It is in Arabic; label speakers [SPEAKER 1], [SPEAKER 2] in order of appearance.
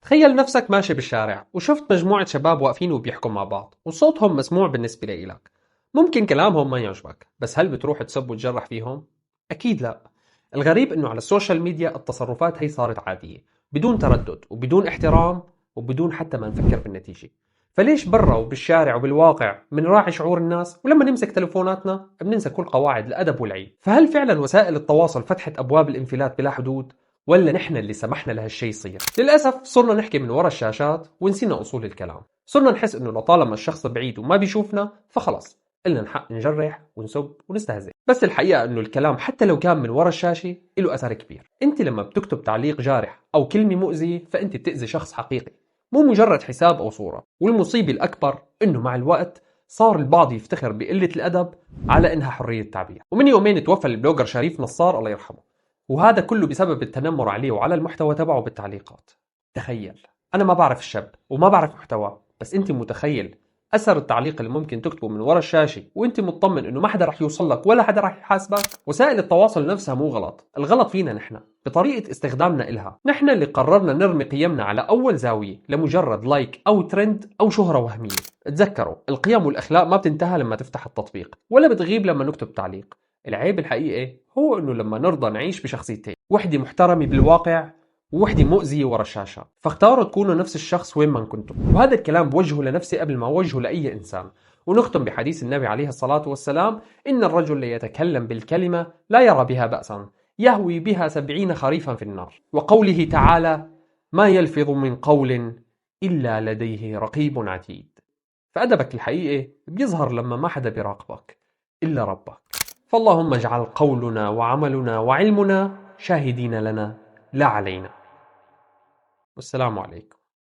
[SPEAKER 1] تخيل نفسك ماشي بالشارع وشفت مجموعة شباب واقفين وبيحكوا مع بعض وصوتهم مسموع بالنسبة لإلك. ممكن كلامهم ما يعجبك، بس هل بتروح تسب وتجرح فيهم؟ أكيد لا. الغريب إنه على السوشيال ميديا التصرفات هي صارت عادية، بدون تردد وبدون احترام وبدون حتى ما نفكر بالنتيجة. فليش برا وبالشارع وبالواقع منراعي شعور الناس، ولما نمسك تلفوناتنا بننسى كل قواعد الأدب والعيب؟ فهل فعلا وسائل التواصل فتحت أبواب الانفلات بلا حدود؟ ولا نحن اللي سمحنا لهالشي يصير؟ للأسف صرنا نحكي من وراء الشاشات ونسينا أصول الكلام. صرنا نحس إنه لطالما الشخص بعيد وما بيشوفنا فخلص إلنا الحق نجرح ونسب ونستهزئ. بس الحقيقة إنه الكلام حتى لو كان من وراء الشاشة له أثر كبير. أنت لما بتكتب تعليق جارح أو كلمة مؤذية فأنت بتأذي شخص حقيقي، مو مجرد حساب أو صورة. والمصيبة الأكبر إنه مع الوقت صار البعض يفتخر بقلة الأدب على إنها حرية تعبير. ومن يومين توفى البلوجر شريف نصار الله يرحمه، وهذا كله بسبب التنمر عليه وعلى المحتوى تبعه بالتعليقات. تخيل، أنا ما بعرف الشاب وما بعرف محتواه، بس أنت متخيل أثر التعليق اللي ممكن تكتبه من وراء الشاشة وأنت مطمن إنه ما حدا رح يوصل لك ولا حدا رح يحاسبك؟ وسائل التواصل نفسها مو غلط، الغلط فينا نحن بطريقة استخدامنا إلها. نحن اللي قررنا نرمي قيمنا على أول زاوية لمجرد لايك أو ترند أو شهرة وهمية. تذكروا، القيم والأخلاق ما بتنتهى لما تفتح التطبيق ولا بتغيب لما نكتب تعليق. العيب الحقيقي هو إنه لما نرضى نعيش بشخصيتين، وحدة محترمة بالواقع ووحدة مؤذية ورا الشاشة. فاختاروا تكونوا نفس الشخص وين ما كنتم. وهذا الكلام بوجهه لنفسي قبل ما اوجهه لأي إنسان. ونختم بحديث النبي عليه الصلاة والسلام: إن الرجل ليتكلم بالكلمة لا يرى بها بأسا يهوي بها 70 خريفا في النار. وقوله تعالى: ما يلفظ من قول إلا لديه رقيب عتيد. فأدبك الحقيقي بيظهر لما ما حدا بيراقبك إلا ربك. فاللهم اجعل قولنا وعملنا وعلمنا شاهدين لنا لا علينا. والسلام عليكم.